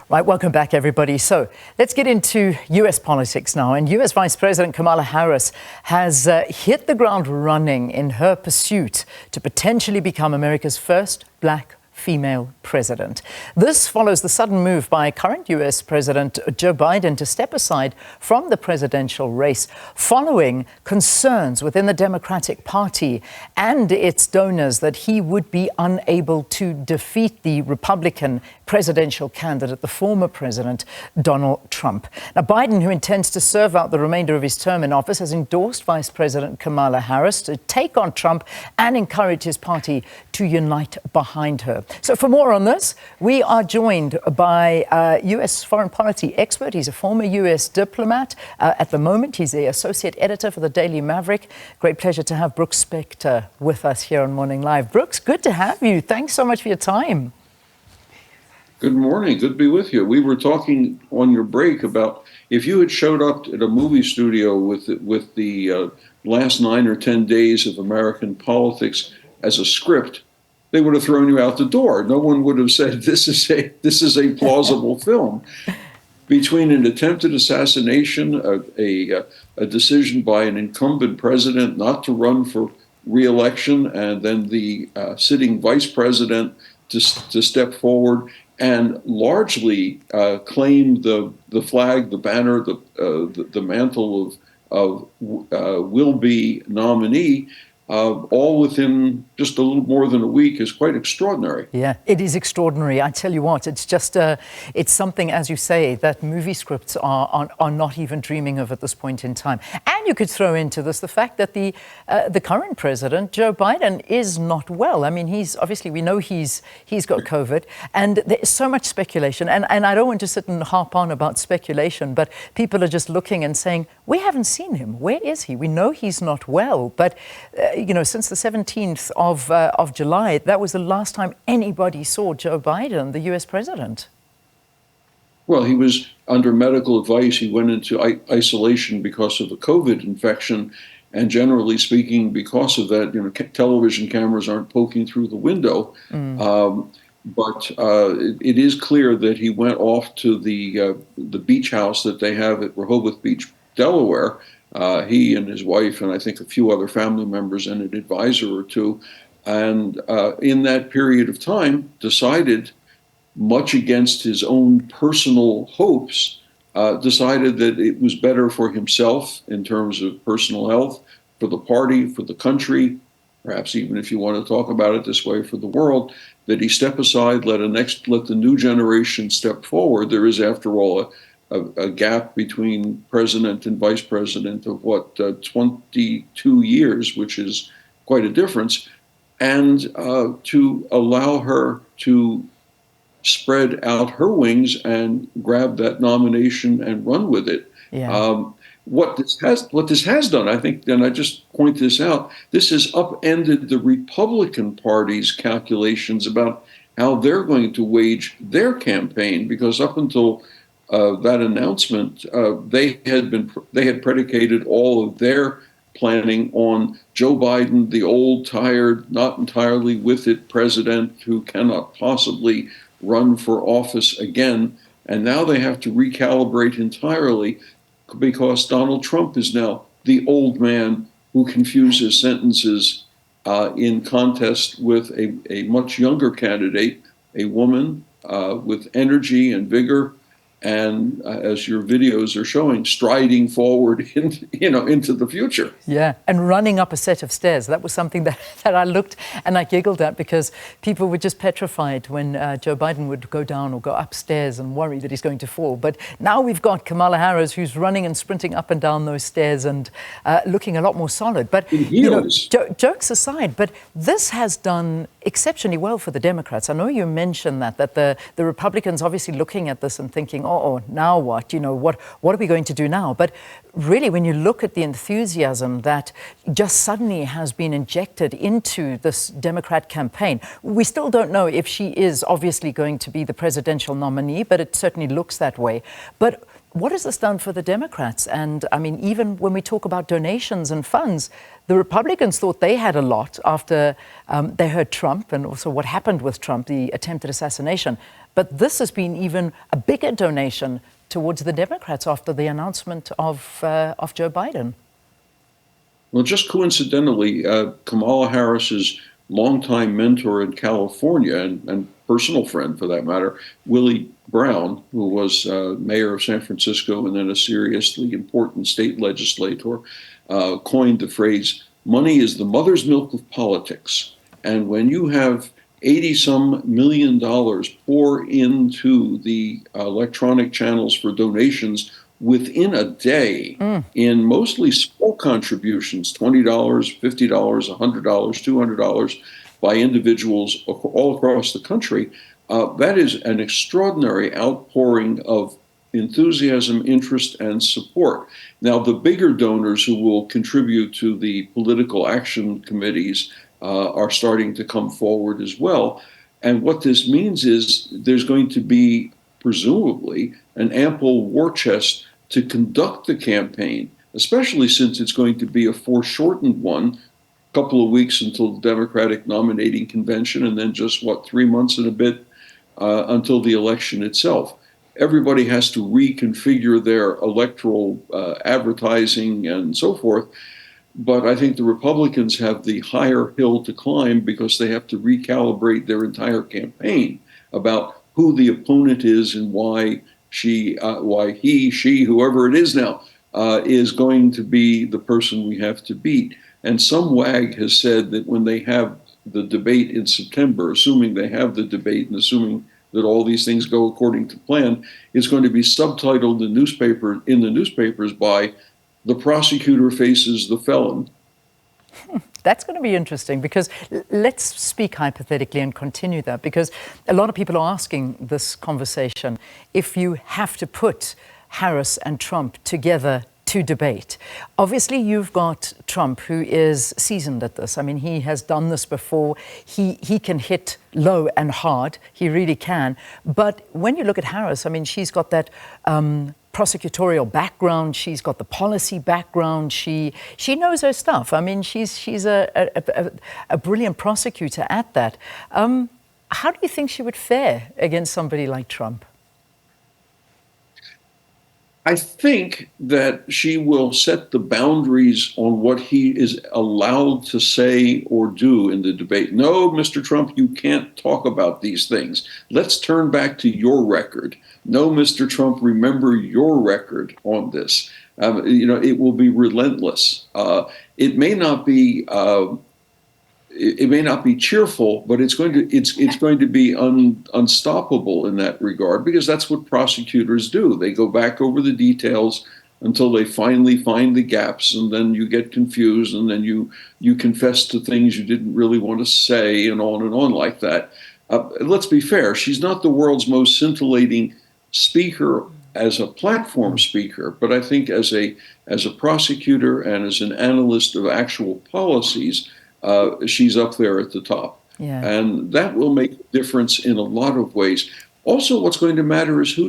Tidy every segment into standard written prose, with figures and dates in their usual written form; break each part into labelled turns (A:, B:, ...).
A: Right, welcome back, everybody. So let's get into U.S. politics now. And U.S. Vice President Kamala Harris has hit the ground running in her pursuit to potentially become America's first black female president. This follows the sudden move by current U.S. President Joe Biden to step aside from the presidential race following concerns within the Democratic Party and its donors that he would be unable to defeat the Republican presidential candidate, the former President Donald Trump. Now, Biden, who intends to serve out the remainder of his term in office, has endorsed Vice President Kamala Harris to take on Trump and encourage his party to unite behind her. So for more on this, we are joined by U.S. foreign policy expert. He's a former U.S. diplomat. At the moment, he's the associate editor for the Daily Maverick. Great pleasure to have Brooks Spector with us here on Morning Live. Brooks, good to have you. Thanks so much for your time.
B: Good morning. Good to be with you. We were talking on your break about if you had showed up at a movie studio with the last 9 or 10 days of American politics as a script, they would have thrown you out the door. No one would have said this is a plausible film. Between an attempted assassination, a decision by an incumbent president not to run for re-election, and then the sitting vice president to step forward and largely claim the flag, the banner, the mantle of will-be nominee, all within just a little more than a week is quite extraordinary.
A: Yeah, it is extraordinary. I tell you what, it's just it's something, as you say, that movie scripts are not even dreaming of at this point in time. And you could throw into this the fact that the current president, Joe Biden, is not well. I mean, he's obviously, we know he's got COVID, and there's so much speculation. And I don't want to sit and harp on about speculation, but people are just looking and saying, we haven't seen him. Where is he? We know he's not well, but since the 17th of July, that was the last time anybody saw Joe Biden, the U.S. president.
B: Well, he was under medical advice. He went into isolation because of the COVID infection. And generally speaking, because of that, television cameras aren't poking through the window. But it is clear that he went off to the beach house that they have at Rehoboth Beach, Delaware. He and his wife and I think a few other family members and an advisor or two. And in that period of time, decided, much against his own personal hopes, decided that it was better for himself in terms of personal health, for the party, for the country, perhaps even if you want to talk about it this way, for the world, that he step aside, let the new generation step forward. There is, after all, a gap between president and vice president of 22 years, which is quite a difference, and to allow her to spread out her wings and grab that nomination and run with it. Yeah. What this has done, I think, and I just point this out, this has upended the Republican Party's calculations about how they're going to wage their campaign, because up until that announcement, they had predicated all of their planning on Joe Biden, the old, tired, not entirely with it president who cannot possibly run for office again. And now they have to recalibrate entirely because Donald Trump is now the old man who confuses sentences in contest with a much younger candidate, a woman with energy and vigor, and as your videos are showing, striding forward into the future.
A: Yeah, and running up a set of stairs. That was something that I looked and I giggled at, because people were just petrified when Joe Biden would go down or go upstairs and worry that he's going to fall. But now we've got Kamala Harris, who's running and sprinting up and down those stairs and looking a lot more solid. But jokes aside, but this has done exceptionally well for the Democrats. I know you mentioned that the Republicans obviously looking at this and thinking, oh, now what? What are we going to do now? But really, when you look at the enthusiasm that just suddenly has been injected into this Democrat campaign, we still don't know if she is obviously going to be the presidential nominee, but it certainly looks that way. But what has this done for the Democrats? And I mean, even when we talk about donations and funds, the Republicans thought they had a lot after they heard Trump and also what happened with Trump, the attempted assassination. But this has been even a bigger donation towards the Democrats after the announcement of Joe Biden.
B: Well, just coincidentally, Kamala Harris's longtime mentor in California and personal friend, for that matter, Willie Brown, who was mayor of San Francisco and then a seriously important state legislator, coined the phrase, "Money is the mother's milk of politics." And when you have $80-some million pour into the electronic channels for donations within a day in mostly small contributions, $20, $50, $100, $200 by individuals all across the country, that is an extraordinary outpouring of enthusiasm, interest, and support. Now, the bigger donors who will contribute to the political action committees are starting to come forward as well. And what this means is there's going to be, presumably, an ample war chest to conduct the campaign, especially since it's going to be a foreshortened one, a couple of weeks until the Democratic nominating convention, and then just, 3 months and a bit until the election itself. Everybody has to reconfigure their electoral advertising and so forth. But I think the Republicans have the higher hill to climb because they have to recalibrate their entire campaign about who the opponent is and why he, she, whoever it is now, is going to be the person we have to beat. And some wag has said that when they have the debate in September, assuming they have the debate and assuming that all these things go according to plan, it's going to be subtitled in the newspapers by "The Prosecutor Faces the Felon."
A: That's going to be interesting because let's speak hypothetically and continue that, because a lot of people are asking this conversation. If you have to put Harris and Trump together to debate, obviously you've got Trump, who is seasoned at this. I mean, he has done this before. He can hit low and hard. He really can. But when you look at Harris, I mean, she's got that prosecutorial background. She's got the policy background. She knows her stuff. I mean, she's a brilliant prosecutor at that. How do you think she would fare against somebody like Trump?
B: I think that she will set the boundaries on what he is allowed to say or do in the debate. No, Mr. Trump, you can't talk about these things. Let's turn back to your record. No, Mr. Trump, remember your record on this. It will be relentless. It may not be. It may not be cheerful, but it's going to be unstoppable in that regard, because that's what prosecutors do. They go back over the details until they finally find the gaps, and then you get confused, and then you confess to things you didn't really want to say, and on like that. Let's be fair. She's not the world's most scintillating speaker as a platform speaker, but I think as a prosecutor and as an analyst of actual policies, she's up there at the top.
A: Yeah.
B: And that will make a difference in a lot of ways. Also, what's going to matter is who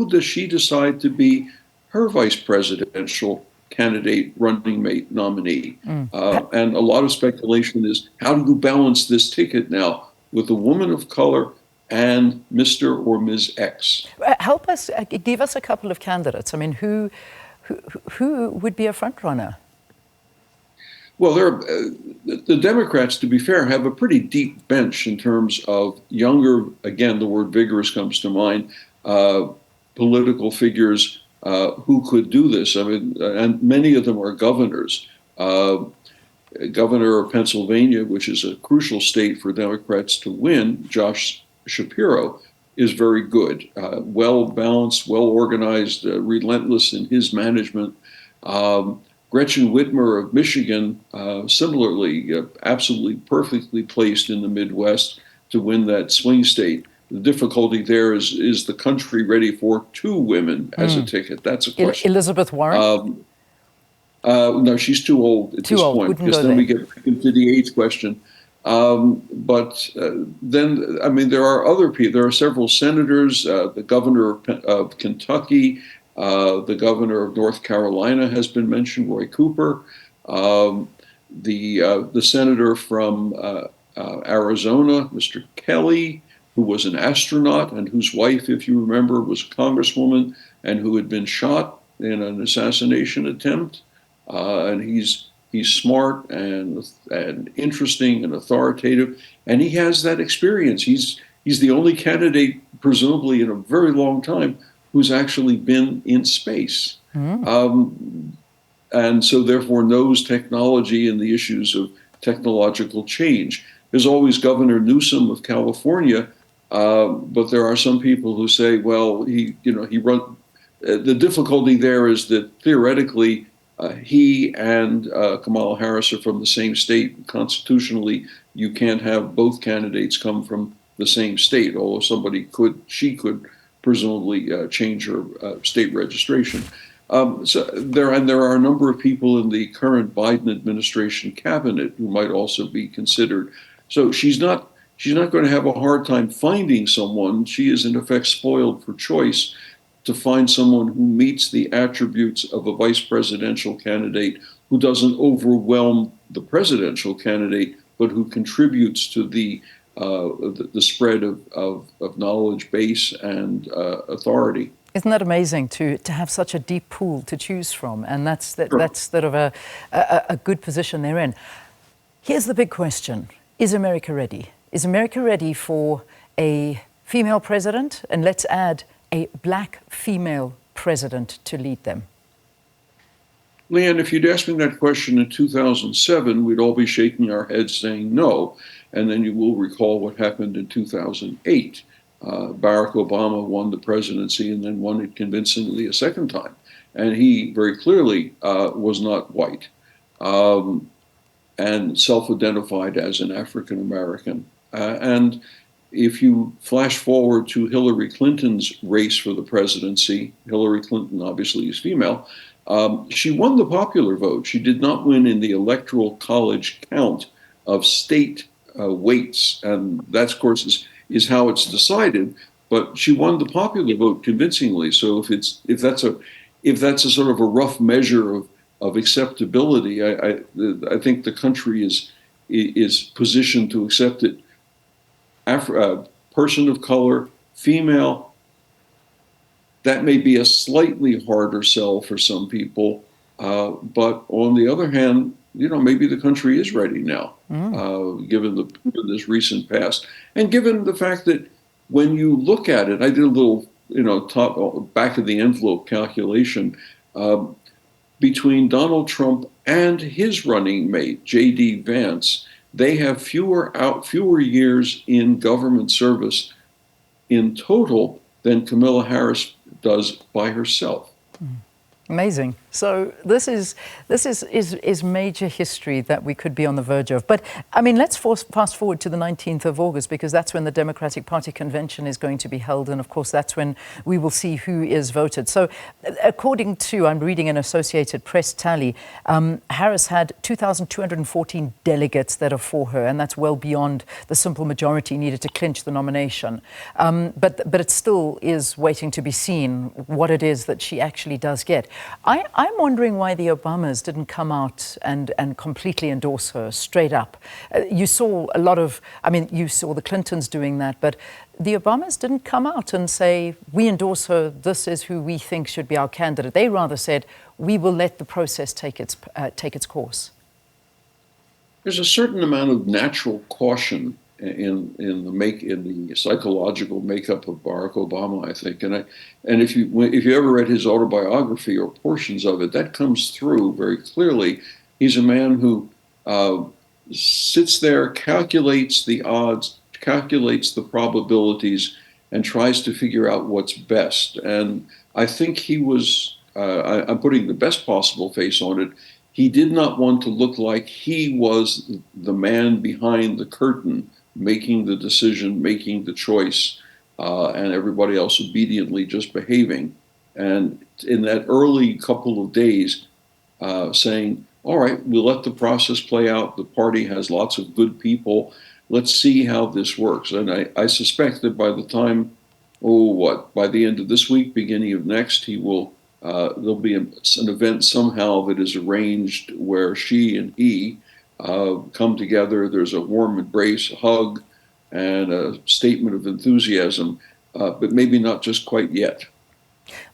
B: does she decide to be her vice presidential candidate, running mate, nominee. And a lot of speculation is, how do you balance this ticket now with a woman of color and Mr. or Ms. X?
A: Help us, give us a couple of candidates. I mean, who would be a front runner?
B: Well, the Democrats, to be fair, have a pretty deep bench in terms of younger, again, the word vigorous comes to mind, political figures who could do this. I mean, and many of them are governors. Governor of Pennsylvania, which is a crucial state for Democrats to win, Josh Shapiro, is very good, well-balanced, well-organized, relentless in his management. Gretchen Whitmer of Michigan, similarly, absolutely perfectly placed in the Midwest to win that swing state. The difficulty there is the country ready for two women as a ticket? That's a question.
A: Elizabeth Warren?
B: No, she's too old at this point, because then we get into the age question. But then, I mean, there are other people. There are several senators, the governor of Kentucky, the governor of North Carolina has been mentioned, Roy Cooper. The senator from Arizona, Mr. Kelly. who was an astronaut and whose wife, if you remember, was a congresswoman and who had been shot in an assassination attempt. And he's smart and interesting and authoritative, and he has that experience. He's the only candidate, presumably in a very long time, who's actually been in space. And so therefore knows technology and the issues of technological change. There's always Governor Newsom of California, but there are some people who say, well, he run. The difficulty there is that theoretically he and Kamala Harris are from the same state. Constitutionally, you can't have both candidates come from the same state, although she could presumably change her state registration. So there are a number of people in the current Biden administration cabinet who might also be considered. So she's not going to have a hard time finding someone. She is in effect spoiled for choice to find someone who meets the attributes of a vice presidential candidate, who doesn't overwhelm the presidential candidate, but who contributes to the spread of knowledge base and authority.
A: Isn't that amazing to have such a deep pool to choose from? And that's sort of a good position they're in. Here's the big question. Is America ready? Is America ready for a female president? And let's add a black female president to lead them.
B: Leanne, if you'd asked me that question in 2007, we'd all be shaking our heads saying no. And then you will recall what happened in 2008. Barack Obama won the presidency and then won it convincingly a second time. And he very clearly was not white and self-identified as an African American. And if you flash forward to Hillary Clinton's race for the presidency, Hillary Clinton obviously is female, she won the popular vote. She did not win in the electoral college count of state weights. And that, of course, is how it's decided, but she won the popular vote convincingly. So if that's a sort of a rough measure of acceptability, I think the country is positioned to accept it. Person of color, female, that may be a slightly harder sell for some people, but on the other hand, maybe the country is ready now, given this recent past, and given the fact that when you look at it, I did a little, back of the envelope calculation between Donald Trump and his running mate, J.D. Vance. They have fewer years in government service in total than Kamala Harris does by herself.
A: Amazing. So this is major history that we could be on the verge of. But I mean, let's fast forward to the 19th of August, because that's when the Democratic Party convention is going to be held. And of course, that's when we will see who is voted. So according to, I'm reading an Associated Press tally, Harris had 2,214 delegates that are for her. And that's well beyond the simple majority needed to clinch the nomination. But it still is waiting to be seen what it is that she actually does get. I'm wondering why the Obamas didn't come out and completely endorse her straight up. You saw you saw the Clintons doing that, but the Obamas didn't come out and say, we endorse her, this is who we think should be our candidate. They rather said, we will let the process take its course.
B: There's a certain amount of natural caution in the psychological makeup of Barack Obama, I think, and if you ever read his autobiography or portions of it, that comes through very clearly. He's a man who sits there, calculates the odds, calculates the probabilities, and tries to figure out what's best. And I think he was, I'm putting the best possible face on it, he did not want to look like he was the man behind the curtain making the decision, making the choice, and everybody else obediently just behaving. And in that early couple of days, saying, all right, we'll let the process play out. The party has lots of good people. Let's see how this works. And I suspect that by the time, by the end of this week, beginning of next, there'll be an event somehow that is arranged where she and he come together. There's a warm embrace, a hug, and a statement of enthusiasm, but maybe not just quite yet.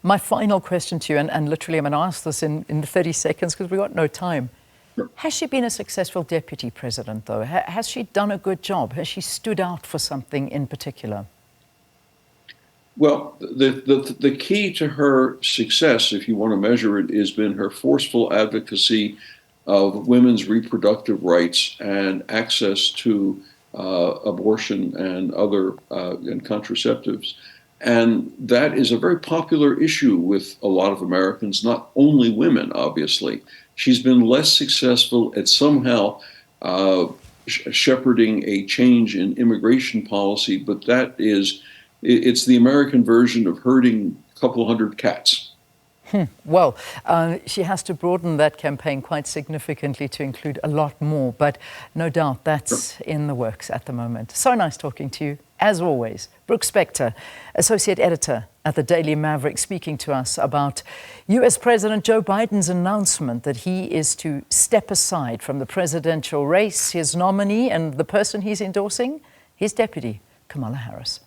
A: My final question to you, and literally I'm going to ask this in 30 seconds because we've got no time.
B: Sure.
A: Has she been a successful deputy president, though? Has she done a good job? Has she stood out for something in particular?
B: Well, the key to her success, if you want to measure it, has been her forceful advocacy of women's reproductive rights and access to abortion and other and contraceptives. And that is a very popular issue with a lot of Americans, not only women, obviously. She's been less successful at somehow shepherding a change in immigration policy, but it's the American version of herding a couple hundred cats.
A: Well, she has to broaden that campaign quite significantly to include a lot more, but no doubt that's in the works at the moment. So nice talking to you, as always. Brooks Spector, Associate Editor at the Daily Maverick, speaking to us about US President Joe Biden's announcement that he is to step aside from the presidential race, his nominee and the person he's endorsing, his deputy, Kamala Harris.